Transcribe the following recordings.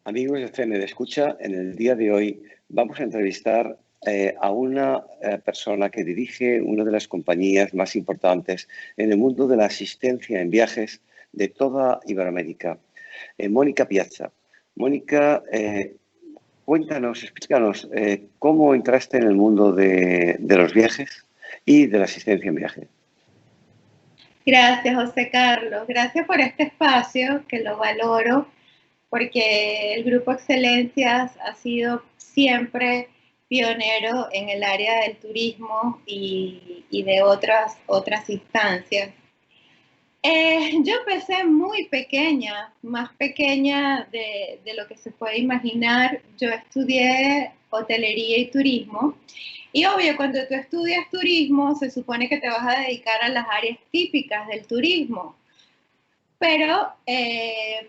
Amigos de CN de Escucha, en el día de hoy vamos a entrevistar a una persona que dirige una de las compañías más importantes en el mundo de la asistencia en viajes de toda Iberoamérica, Mónica Piazza. Mónica, cuéntanos, explícanos cómo entraste en el mundo de los viajes y de la asistencia en viaje. Gracias, José Carlos. Gracias por este espacio, que lo valoro, porque el Grupo Excelencias ha sido siempre pionero en el área del turismo y de otras instancias. Yo empecé muy pequeña, más pequeña de lo que se puede imaginar. Yo estudié hotelería y turismo. Y obvio, cuando tú estudias turismo, se supone que te vas a dedicar a las áreas típicas del turismo. Pero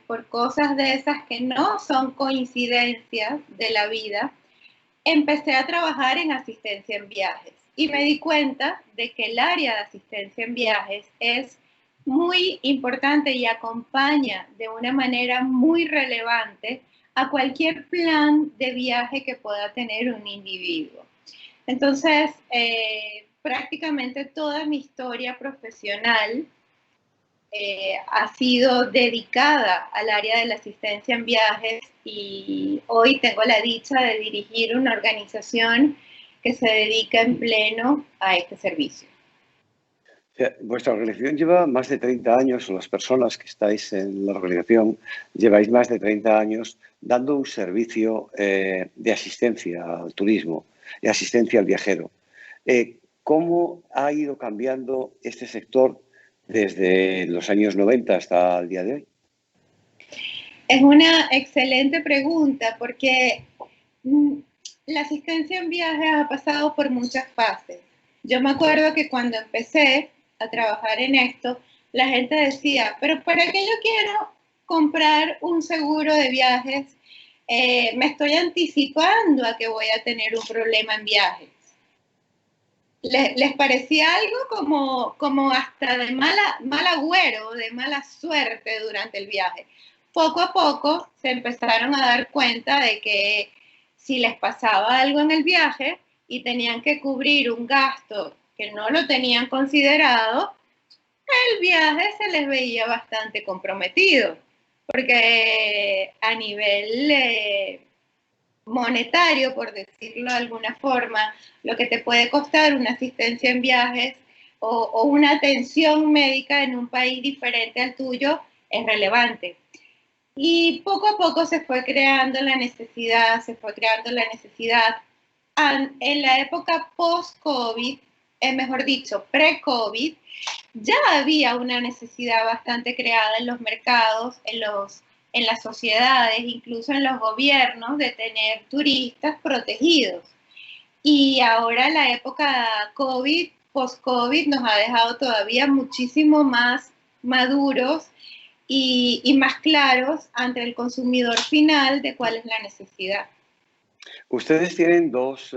por cosas de esas que no son coincidencias de la vida, empecé a trabajar en asistencia en viajes y me di cuenta de que el área de asistencia en viajes es muy importante y acompaña de una manera muy relevante a cualquier plan de viaje que pueda tener un individuo. Entonces, prácticamente toda mi historia profesional ha sido dedicada al área de la asistencia en viajes y hoy tengo la dicha de dirigir una organización que se dedica en pleno a este servicio. O sea, vuestra organización lleva más de 30 años, o las personas que estáis en la organización lleváis más de 30 años dando un servicio de asistencia al turismo, de asistencia al viajero. ¿Cómo ha ido cambiando este sector desde los años 90 hasta el día de hoy? Es una excelente pregunta porque mm, la asistencia en viajes ha pasado por muchas fases. Yo me acuerdo que cuando empecé a trabajar en esto, la gente decía, pero ¿para qué yo quiero comprar un seguro de viajes? Me estoy anticipando a que voy a tener un problema en viajes. Les parecía algo como hasta de mal agüero, de mala suerte durante el viaje. Poco a poco se empezaron a dar cuenta de que si les pasaba algo en el viaje y tenían que cubrir un gasto que no lo tenían considerado, el viaje se les veía bastante comprometido, porque a nivel monetario, por decirlo de alguna forma, lo que te puede costar una asistencia en viajes o una atención médica en un país diferente al tuyo es relevante. Y poco a poco se fue creando la necesidad, En la época post-COVID, mejor dicho, pre-COVID, ya había una necesidad bastante creada en los mercados, en las sociedades, incluso en los gobiernos, de tener turistas protegidos. Y ahora la época COVID, post-COVID, nos ha dejado todavía muchísimo más maduros y más claros ante el consumidor final de cuál es la necesidad. Ustedes tienen dos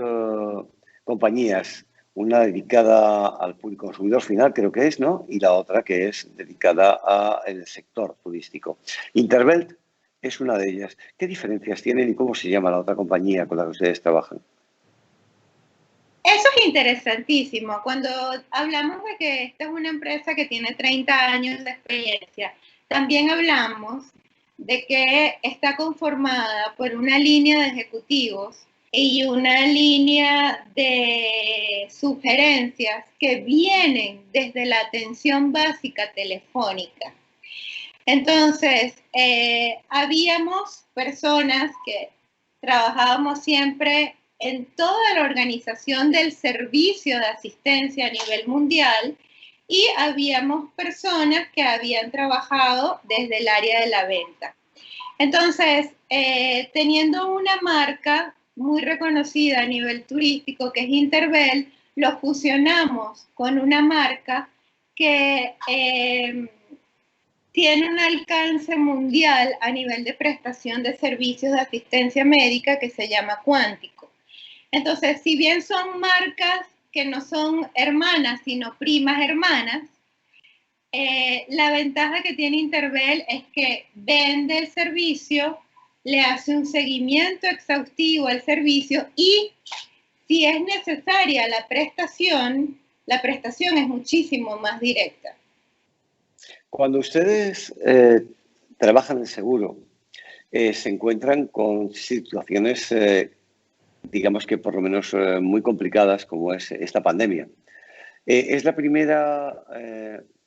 compañías, una dedicada al público consumidor final, creo que es, ¿no? Y la otra que es dedicada al sector turístico. Intervelt es una de ellas. ¿Qué diferencias tienen y cómo se llama la otra compañía con la que ustedes trabajan? Eso es interesantísimo. Cuando hablamos de que esta es una empresa que tiene 30 años de experiencia, también hablamos de que está conformada por una línea de ejecutivos y una línea de sugerencias que vienen desde la atención básica telefónica. Entonces, habíamos personas que trabajábamos siempre en toda la organización del servicio de asistencia a nivel mundial y habíamos personas que habían trabajado desde el área de la venta. Entonces, teniendo una marca muy reconocida a nivel turístico que es Intervel, lo fusionamos con una marca que tiene un alcance mundial a nivel de prestación de servicios de asistencia médica que se llama Cuántico. Entonces, si bien son marcas que no son hermanas, sino primas hermanas, la ventaja que tiene Intervel es que vende el servicio, le hace un seguimiento exhaustivo al servicio y si es necesaria la prestación es muchísimo más directa. Cuando ustedes trabajan en seguro, se encuentran con situaciones, digamos que por lo menos muy complicadas, como es esta pandemia. ¿Es la primera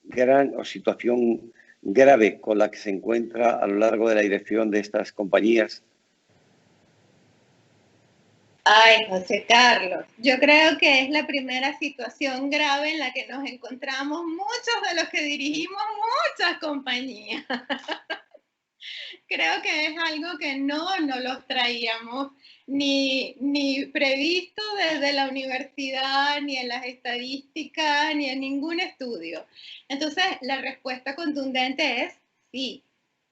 gran o situación grave con la que se encuentra a lo largo de la dirección de estas compañías? Ay, José Carlos, yo creo que es la primera situación grave en la que nos encontramos muchos de los que dirigimos muchas compañías. Creo que es algo que no los traíamos ni previsto desde la universidad, ni en las estadísticas, ni en ningún estudio. Entonces, la respuesta contundente es sí.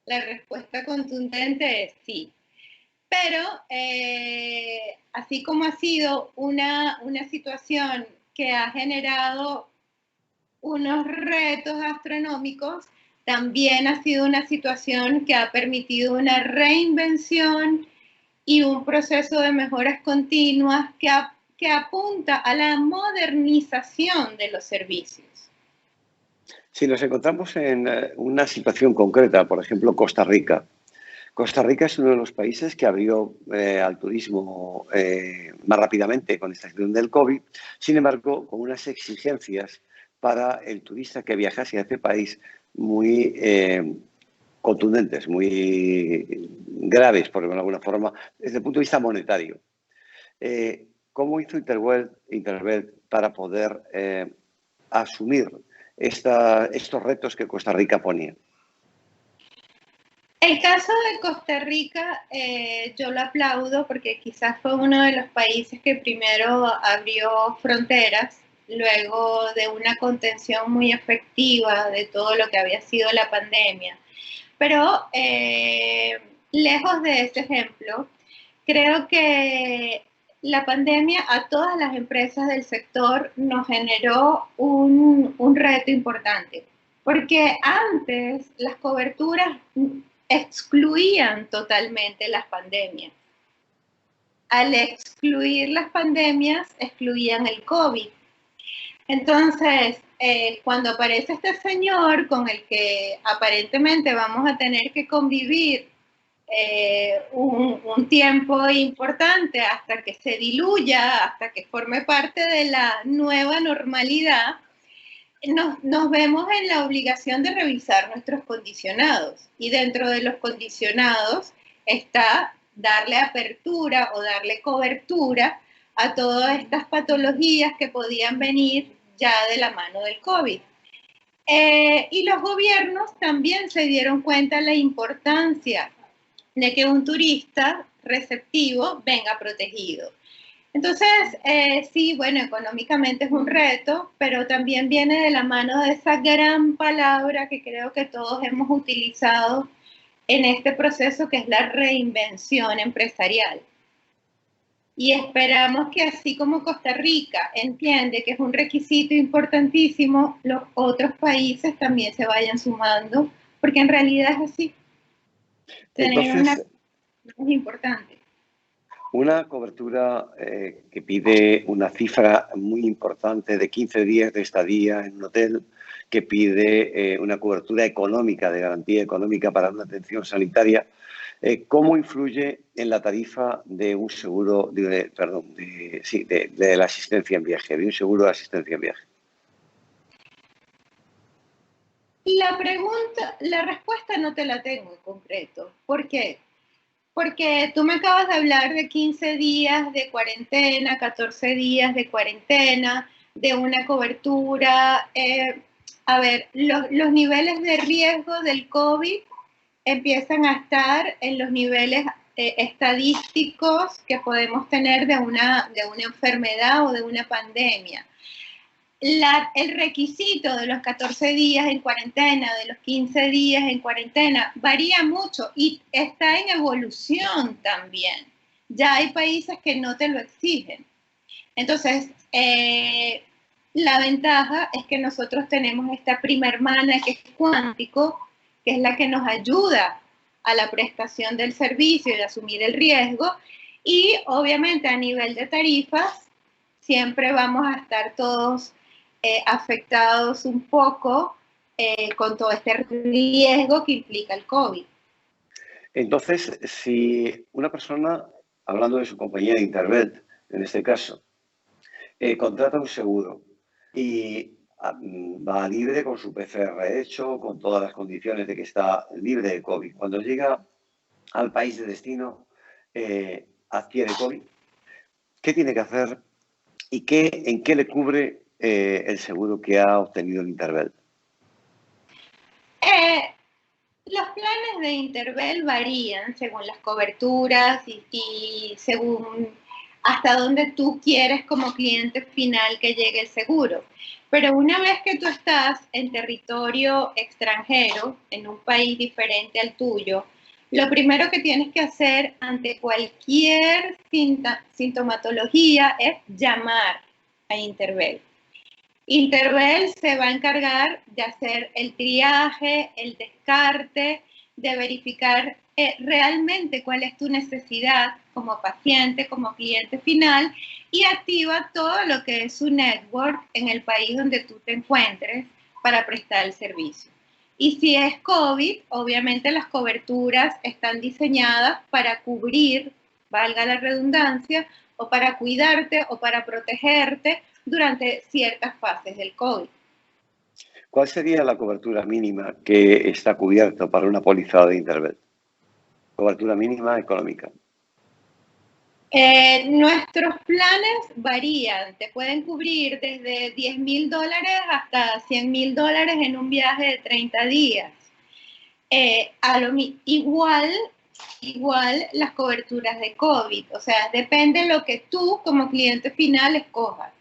La respuesta contundente es sí. Pero así como ha sido una situación que ha generado unos retos astronómicos, también ha sido una situación que ha permitido una reinvención y un proceso de mejoras continuas que apunta a la modernización de los servicios. Si nos encontramos en una situación concreta, por ejemplo, Costa Rica. Costa Rica es uno de los países que abrió al turismo más rápidamente con esta situación del COVID, sin embargo, con unas exigencias para el turista que viajase a este país muy contundentes, muy graves, por alguna forma, desde el punto de vista monetario. ¿Cómo hizo Intervel para poder asumir estos retos que Costa Rica ponía? El caso de Costa Rica, yo lo aplaudo porque quizás fue uno de los países que primero abrió fronteras, luego de una contención muy efectiva de todo lo que había sido la pandemia. Pero lejos de ese ejemplo, creo que la pandemia a todas las empresas del sector nos generó un reto importante, porque antes las coberturas excluían totalmente las pandemias. Al excluir las pandemias, excluían el COVID. Entonces, cuando aparece este señor con el que aparentemente vamos a tener que convivir un tiempo importante hasta que se diluya, hasta que forme parte de la nueva normalidad, nos vemos en la obligación de revisar nuestros condicionados. Y dentro de los condicionados está darle apertura o darle cobertura a todas estas patologías que podían venir ya de la mano del COVID. Y los gobiernos también se dieron cuenta de la importancia de que un turista receptivo venga protegido. Entonces, sí, bueno, económicamente es un reto, pero también viene de la mano de esa gran palabra que creo que todos hemos utilizado en este proceso, que es la reinvención empresarial. Y esperamos que así como Costa Rica entiende que es un requisito importantísimo, los otros países también se vayan sumando, porque en realidad es así. Tener una es importante. Una cobertura que pide una cifra muy importante de 15 días de estadía en un hotel, que pide una cobertura económica, de garantía económica para una atención sanitaria. ¿Cómo influye en la tarifa de un seguro, de la asistencia en viaje, de un seguro de asistencia en viaje? La respuesta no te la tengo en concreto. ¿Por qué? Porque tú me acabas de hablar de 15 días de cuarentena, 14 días de cuarentena, de una cobertura. A ver, los niveles de riesgo del COVID empiezan a estar en los niveles estadísticos que podemos tener de una enfermedad o de una pandemia. El requisito de los 14 días en cuarentena, de los 15 días en cuarentena, varía mucho y está en evolución también. Ya hay países que no te lo exigen. Entonces, la ventaja es que nosotros tenemos esta prima hermana que es Cuántico, que es la que nos ayuda a la prestación del servicio y asumir el riesgo. Y obviamente a nivel de tarifas, siempre vamos a estar todos afectados un poco con todo este riesgo que implica el COVID. Entonces, si una persona, hablando de su compañía de Intervet, en este caso, contrata un seguro y va libre con su PCR hecho, con todas las condiciones de que está libre de COVID. Cuando llega al país de destino, adquiere COVID, ¿qué tiene que hacer y en qué le cubre el seguro que ha obtenido en Intervel? Los planes de Intervel varían según las coberturas y según hasta dónde tú quieres como cliente final que llegue el seguro. Pero una vez que tú estás en territorio extranjero, en un país diferente al tuyo, lo primero que tienes que hacer ante cualquier sintomatología es llamar a Intervel. Intervel se va a encargar de hacer el triaje, el descarte, de verificar realmente cuál es tu necesidad como paciente, como cliente final, y activa todo lo que es su network en el país donde tú te encuentres para prestar el servicio. Y si es COVID, obviamente las coberturas están diseñadas para cubrir, valga la redundancia, o para cuidarte o para protegerte durante ciertas fases del COVID. ¿Cuál sería la cobertura mínima que está cubierta para una póliza de Intervel? Cobertura mínima económica. Nuestros planes varían, te pueden cubrir desde $10,000 hasta $100,000 en un viaje de 30 días. Igual las coberturas de COVID, o sea, depende de lo que tú como cliente final escojas.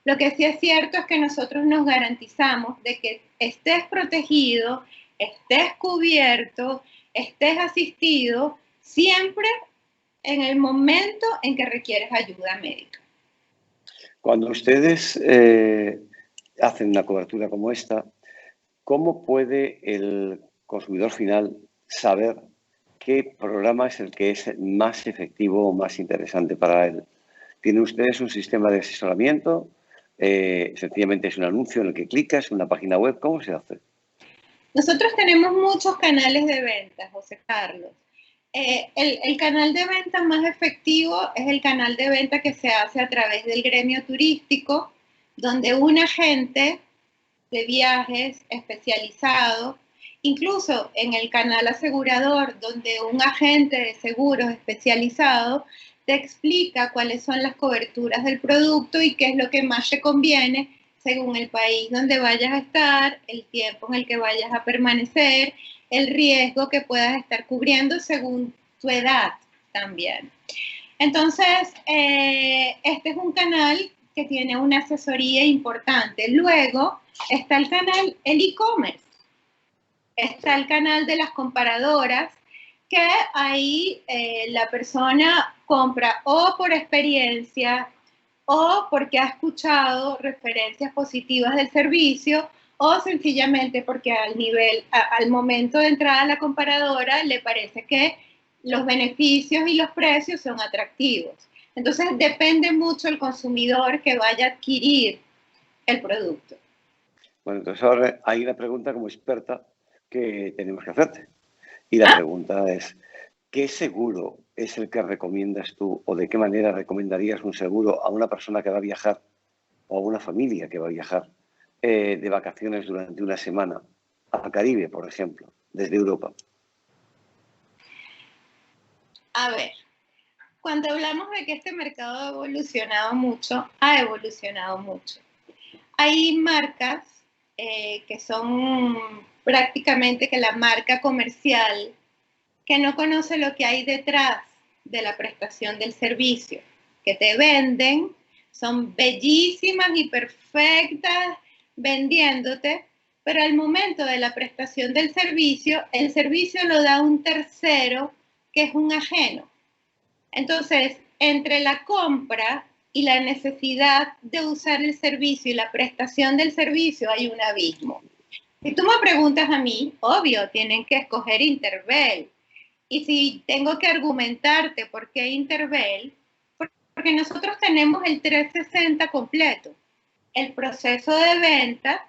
Lo que sí es cierto es que nosotros nos garantizamos de que estés protegido, estés cubierto, estés asistido, siempre en el momento en que requieres ayuda médica. Cuando ustedes hacen una cobertura como esta, ¿cómo puede el consumidor final saber qué programa es el que es más efectivo o más interesante para él? ¿Tienen ustedes un sistema de asesoramiento? Sencillamente es un anuncio en el que clicas, una página web. ¿Cómo se hace? Nosotros tenemos muchos canales de venta, José Carlos. El canal de venta más efectivo es el canal de venta que se hace a través del gremio turístico, donde un agente de viajes especializado, incluso en el canal asegurador, donde un agente de seguros especializado te explica cuáles son las coberturas del producto y qué es lo que más te conviene según el país donde vayas a estar, el tiempo en el que vayas a permanecer, el riesgo que puedas estar cubriendo según tu edad también. Entonces, este es un canal que tiene una asesoría importante. Luego está el canal, el e-commerce. Está el canal de las comparadoras, que ahí la persona compra o por experiencia o porque ha escuchado referencias positivas del servicio o sencillamente porque al momento de entrar a la comparadora le parece que los beneficios y los precios son atractivos. Entonces depende mucho el consumidor que vaya a adquirir el producto. Bueno, entonces ahora hay una pregunta como experta que tenemos que hacerte. Y la pregunta es, ¿qué seguro es el que recomiendas tú o de qué manera recomendarías un seguro a una persona que va a viajar o a una familia que va a viajar de vacaciones durante una semana al Caribe, por ejemplo, desde Europa? A ver, cuando hablamos de que este mercado ha evolucionado mucho, Hay marcas que son prácticamente que la marca comercial que no conoce lo que hay detrás de la prestación del servicio, que te venden, son bellísimas y perfectas vendiéndote, pero al momento de la prestación del servicio, el servicio lo da un tercero que es un ajeno. Entonces, entre la compra y la necesidad de usar el servicio y la prestación del servicio hay un abismo. Si tú me preguntas a mí, obvio, tienen que escoger Intervel. Y si tengo que argumentarte por qué Intervel, porque nosotros tenemos el 360 completo. El proceso de venta,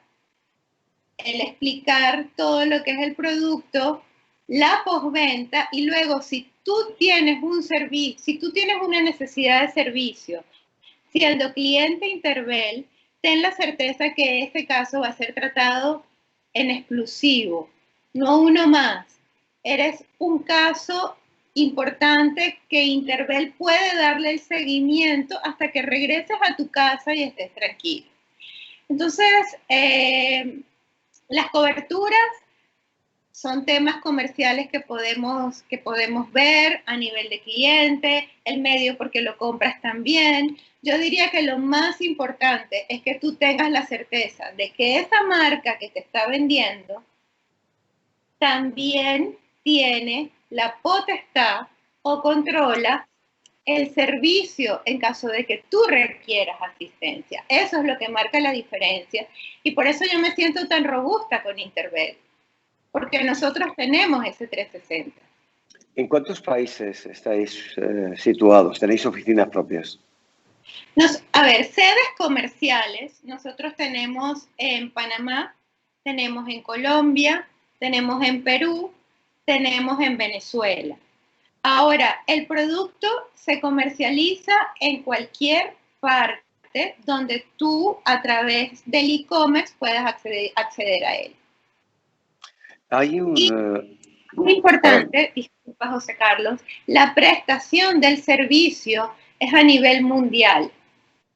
el explicar todo lo que es el producto, la postventa, y luego si tú tienes un servicio, si tú tienes una necesidad de servicio, siendo cliente Intervel, ten la certeza que este caso va a ser tratado en exclusivo, no uno más. Eres un caso importante que Intervel puede darle el seguimiento hasta que regreses a tu casa y estés tranquilo. Entonces, las coberturas son temas comerciales que podemos ver a nivel de cliente, el medio porque lo compras también. Yo diría que lo más importante es que tú tengas la certeza de que esa marca que te está vendiendo también tiene la potestad o controla el servicio en caso de que tú requieras asistencia. Eso es lo que marca la diferencia. Y por eso yo me siento tan robusta con Intervel, porque nosotros tenemos ese 360. ¿En cuántos países estáis situados? ¿Tenéis oficinas propias? A ver, sedes comerciales, nosotros tenemos en Panamá, tenemos en Colombia, tenemos en Perú, tenemos en Venezuela. Ahora, el producto se comercializa en cualquier parte donde tú a través del e-commerce puedas acceder a él. Hay un... Y muy importante, disculpa José Carlos, la prestación del servicio es a nivel mundial.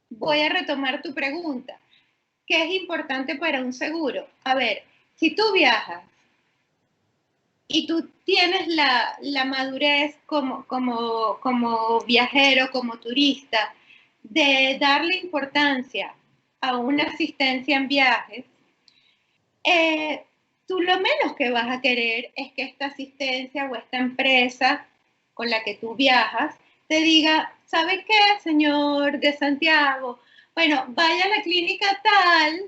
Voy a retomar tu pregunta. ¿Qué es importante para un seguro? A ver, si tú viajas y tú tienes la madurez como viajero, como turista, de darle importancia a una asistencia en viajes, tú lo menos que vas a querer es que esta asistencia o esta empresa con la que tú viajas te diga, ¿sabe qué, señor de Santiago? Bueno, vaya a la clínica tal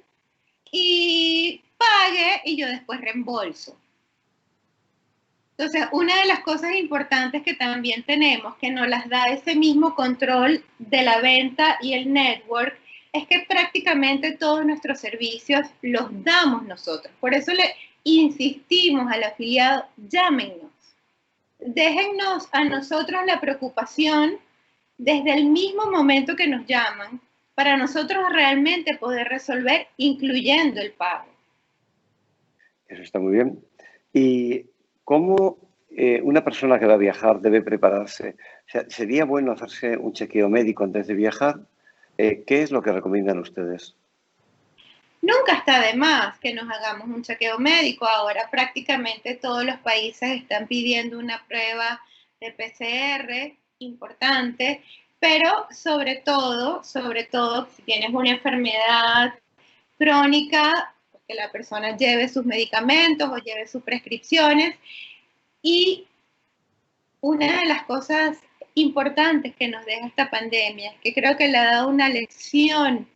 y pague y yo después reembolso. Entonces, una de las cosas importantes que también tenemos, que nos las da ese mismo control de la venta y el network, es que prácticamente todos nuestros servicios los damos nosotros. Por eso le insistimos al afiliado, llámenos. Déjennos a nosotros la preocupación desde el mismo momento que nos llaman para nosotros realmente poder resolver, incluyendo el pago. Eso está muy bien. ¿Y cómo una persona que va a viajar debe prepararse? O sea, ¿sería bueno hacerse un chequeo médico antes de viajar? ¿Qué es lo que recomiendan ustedes? Nunca está de más que nos hagamos un chequeo médico. Ahora prácticamente todos los países están pidiendo una prueba de PCR importante, pero sobre todo, si tienes una enfermedad crónica, que la persona lleve sus medicamentos o lleve sus prescripciones. Y una de las cosas importantes que nos deja esta pandemia, que creo que le ha dado una lección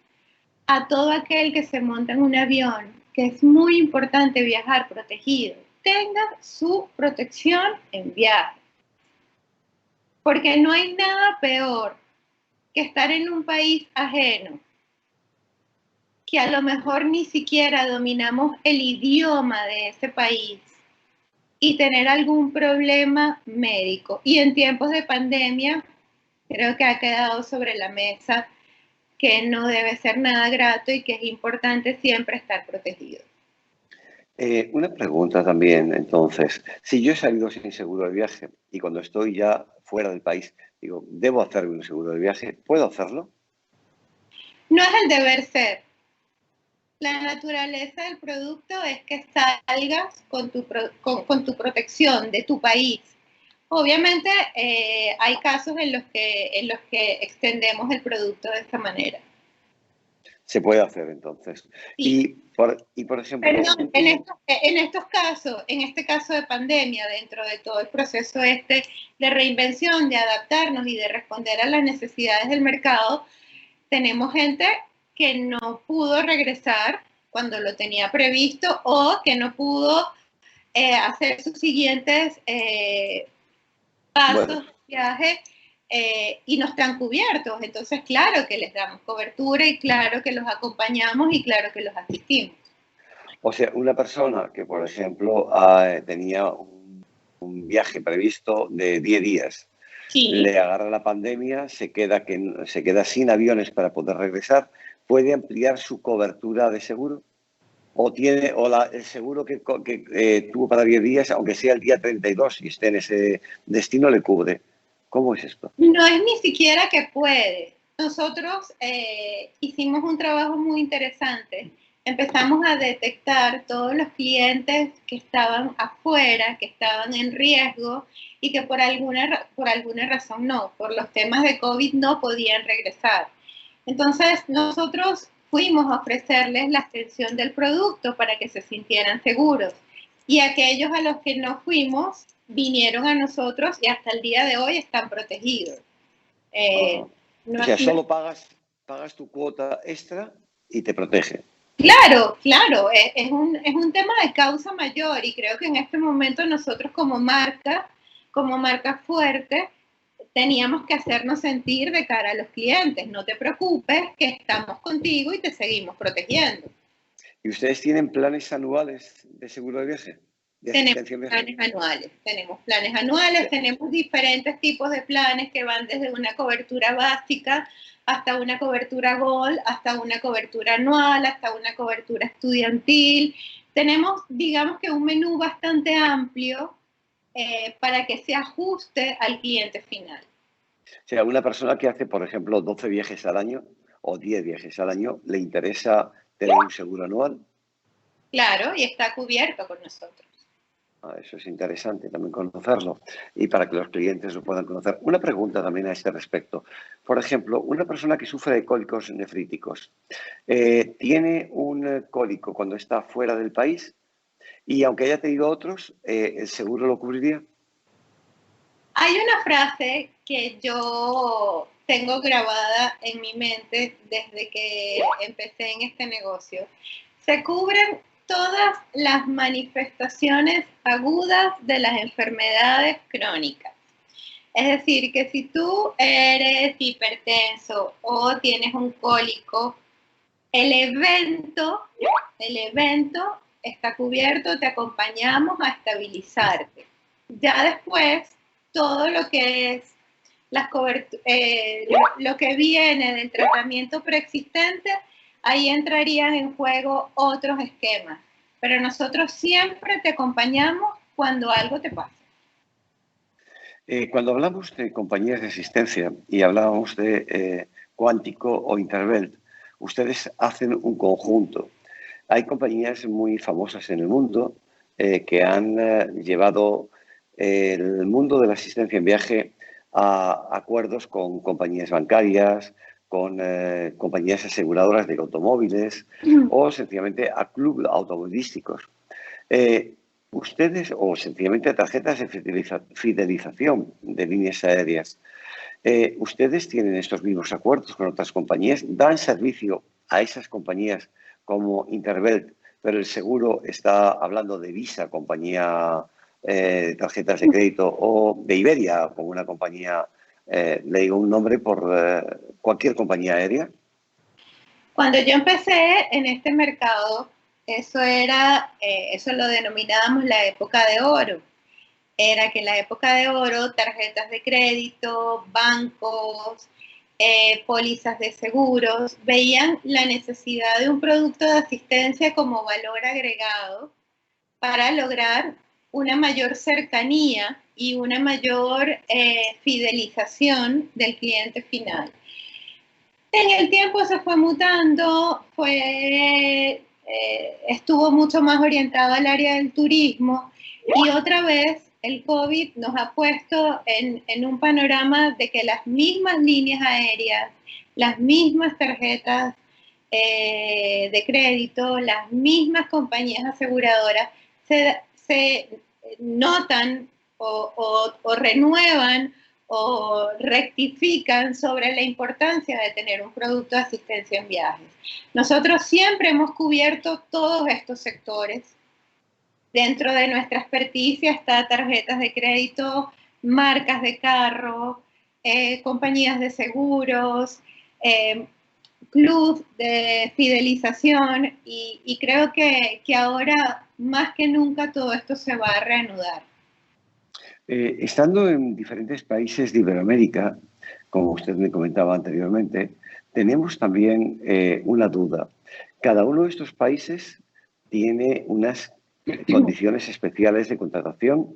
a todo aquel que se monta en un avión, que es muy importante viajar protegido, tenga su protección en viaje. Porque no hay nada peor que estar en un país ajeno, que a lo mejor ni siquiera dominamos el idioma de ese país y tener algún problema médico. Y en tiempos de pandemia, creo que ha quedado sobre la mesa que no debe ser nada grato y que es importante siempre estar protegido. Una pregunta también, entonces. Si yo he salido sin seguro de viaje y cuando estoy ya fuera del país, digo, ¿debo hacerme un seguro de viaje? ¿Puedo hacerlo? No es el deber ser. La naturaleza del producto es que salgas con tu protección de tu país. Obviamente hay casos en los que extendemos el producto de esta manera. Se puede hacer entonces. Sí. Por ejemplo... Perdón, en estos casos, en este caso de pandemia, dentro de todo el proceso de reinvención, de adaptarnos y de responder a las necesidades del mercado, tenemos gente que no pudo regresar cuando lo tenía previsto o que no pudo hacer sus siguientes Bueno, pasos de viaje y no están cubiertos. Entonces, claro que les damos cobertura y claro que los acompañamos y claro que los asistimos. o sea, una persona que, por ejemplo, tenía un viaje previsto de 10 días, Sí. le agarra la pandemia, se queda sin aviones para poder regresar, ¿puede ampliar su cobertura de seguro? El seguro que tuvo para 10 días, aunque sea el día 32 y esté en ese destino, le cubre. ¿Cómo es esto? No es ni siquiera que puede. Nosotros hicimos un trabajo muy interesante. Empezamos a detectar todos los clientes que estaban afuera, que estaban en riesgo y que por alguna razón no, por los temas de COVID no podían regresar. Entonces nosotros fuimos a ofrecerles la extensión del producto para que se sintieran seguros. Y aquellos a los que no fuimos vinieron a nosotros y hasta el día de hoy están protegidos. Ah, No, o sea, no, solo pagas tu cuota extra y te protege. claro, claro, es un tema de causa mayor y creo que en este momento nosotros como marca fuerte, teníamos que hacernos sentir de cara a los clientes. No te preocupes, que estamos contigo y te seguimos protegiendo. ¿Y ustedes tienen planes anuales de seguro de viaje? ¿De asistencia en viaje? Tenemos planes anuales, Sí. tenemos diferentes tipos de planes que van desde una cobertura básica hasta una cobertura Gold, hasta una cobertura anual, hasta una cobertura estudiantil. Tenemos, digamos que un menú bastante amplio para que se ajuste al cliente final. O sea, una persona que hace, por ejemplo, 12 viajes al año o 10 viajes al año, ¿le interesa tener un seguro anual? Claro, y está cubierto con nosotros. Eso es interesante también conocerlo y para que los clientes lo puedan conocer. Una pregunta también a este respecto. Por ejemplo, una persona que sufre de cólicos nefríticos, ¿tiene un cólico cuando está fuera del país? Y aunque haya tenido otros, ¿el seguro lo cubriría? Hay una frase que yo tengo grabada en mi mente desde que empecé en este negocio. Se cubren todas las manifestaciones agudas de las enfermedades crónicas. Es decir, que si tú eres hipertenso o tienes un cólico, el el evento está cubierto, te acompañamos a estabilizarte. Ya después, todo lo que es lo que viene del tratamiento preexistente, ahí entrarían en juego otros esquemas. Pero nosotros siempre te acompañamos cuando algo te pasa. Cuando hablamos de compañías de asistencia y hablábamos de Cuántico o Intervelt, ustedes hacen un conjunto. Hay compañías muy famosas en el mundo que han llevado el mundo de la asistencia en viaje a acuerdos con compañías bancarias, con compañías aseguradoras de automóviles o sencillamente a clubes automovilísticos. Eh, Ustedes, o sencillamente tarjetas de fidelización de líneas aéreas, ustedes tienen estos mismos acuerdos con otras compañías, dan servicio a esas compañías como Intervelt, pero el seguro está hablando de Visa, compañía de tarjetas de crédito, o de Iberia, como una compañía, le digo un nombre por cualquier compañía aérea. Cuando yo empecé en este mercado, eso lo denominábamos la época de oro. Era que en la época de oro, tarjetas de crédito, bancos, pólizas de seguros, veían la necesidad de un producto de asistencia como valor agregado para lograr una mayor cercanía y una mayor fidelización del cliente final. En el tiempo se fue mutando, estuvo mucho más orientado al área del turismo y otra vez el COVID nos ha puesto en un panorama de que las mismas líneas aéreas, las mismas tarjetas de crédito, las mismas compañías aseguradoras se notan o renuevan o rectifican sobre la importancia de tener un producto de asistencia en viajes. Nosotros siempre hemos cubierto todos estos sectores. Dentro de nuestra experticia está tarjetas de crédito marcas de carro, compañías de seguros, club de fidelización y creo que ahora más que nunca todo esto se va a reanudar. Estando en diferentes países de Iberoamérica, como usted me comentaba anteriormente, tenemos también una duda. Cada uno de estos países tiene unas condiciones especiales de contratación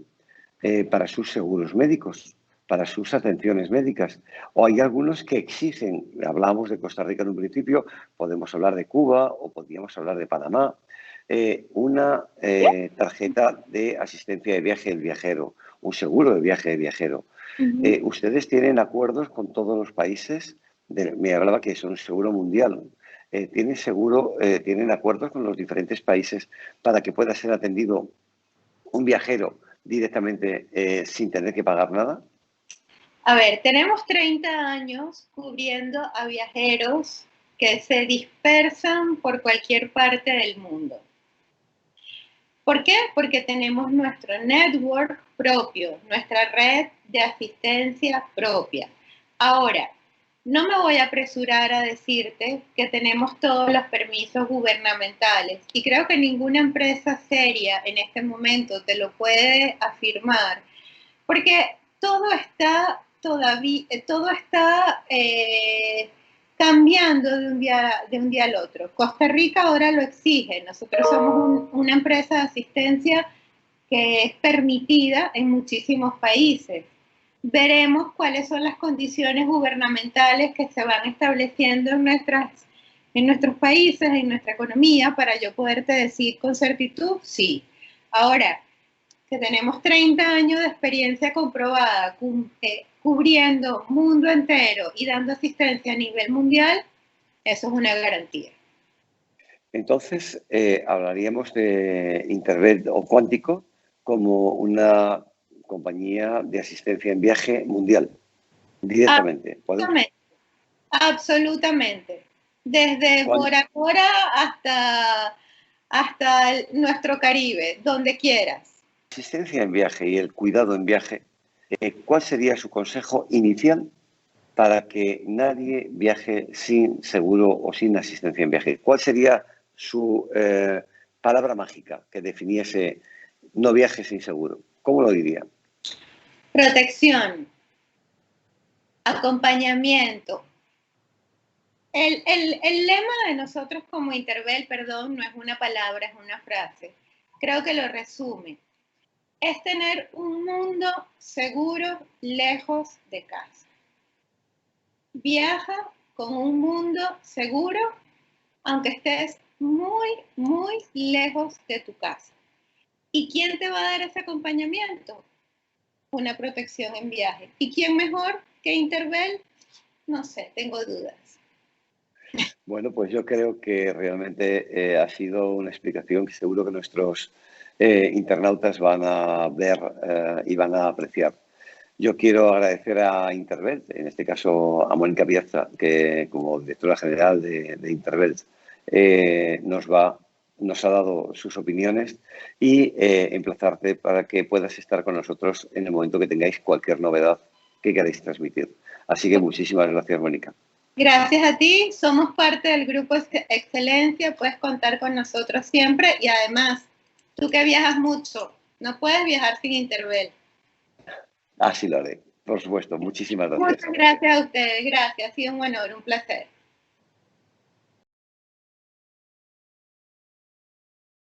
para sus seguros médicos, para sus atenciones médicas. O hay algunos que exigen, hablamos de Costa Rica en un principio, podemos hablar de Cuba o podríamos hablar de Panamá, una tarjeta de asistencia de viaje del viajero, un seguro de viaje del viajero. ¿Ustedes tienen acuerdos con todos los países? Me hablaba que es un seguro mundial. ¿Tienen acuerdos con los diferentes países para que pueda ser atendido un viajero directamente sin tener que pagar nada? A ver, tenemos 30 años cubriendo a viajeros que se dispersan por cualquier parte del mundo. ¿Por qué? Porque tenemos nuestro network propio, nuestra red de asistencia propia. Ahora, no me voy a apresurar a decirte que tenemos todos los permisos gubernamentales y creo que ninguna empresa seria en este momento te lo puede afirmar, porque todo está cambiando de un día al otro. Costa Rica ahora lo exige. Nosotros somos una empresa de asistencia que es permitida en muchísimos países. Veremos cuáles son las condiciones gubernamentales que se van estableciendo en nuestros países, en nuestra economía, para yo poderte decir con certitud, sí. Ahora, que tenemos 30 años de experiencia comprobada cubriendo mundo entero y dando asistencia a nivel mundial, eso es una garantía. Entonces, hablaríamos de Intervet o Quántico como una compañía de asistencia en viaje mundial, directamente. Absolutamente. Absolutamente. Desde Bora Bora hasta nuestro Caribe, donde quieras. Asistencia en viaje y el cuidado en viaje, ¿cuál sería su consejo inicial para que nadie viaje sin seguro o sin asistencia en viaje? ¿Cuál sería su palabra mágica que definiese no viaje sin seguro? ¿Cómo lo diría? Protección, acompañamiento. El lema de nosotros como Intervel, perdón, no es una palabra, es una frase. Creo que lo resume. Es tener un mundo seguro lejos de casa. Viaja con un mundo seguro, aunque estés muy, muy lejos de tu casa. ¿Y quién te va a dar ese acompañamiento? Una protección en viaje. ¿Y quién mejor que Intervel? No sé, tengo dudas. Bueno, pues yo creo que realmente ha sido una explicación que seguro que nuestros internautas van a ver y van a apreciar. Yo quiero agradecer a Intervet, en este caso a Mónica Piazza, que como directora general de Intervet nos ha dado sus opiniones y emplazarte para que puedas estar con nosotros en el momento que tengáis cualquier novedad que queráis transmitir. Así que muchísimas gracias, Mónica. Gracias a ti, somos parte del Grupo Excelencia, puedes contar con nosotros siempre y además, tú que viajas mucho, no puedes viajar sin Intervel. Así lo haré, por supuesto. Muchísimas gracias. Muchas gracias a ustedes, gracias, ha sido un honor, un placer.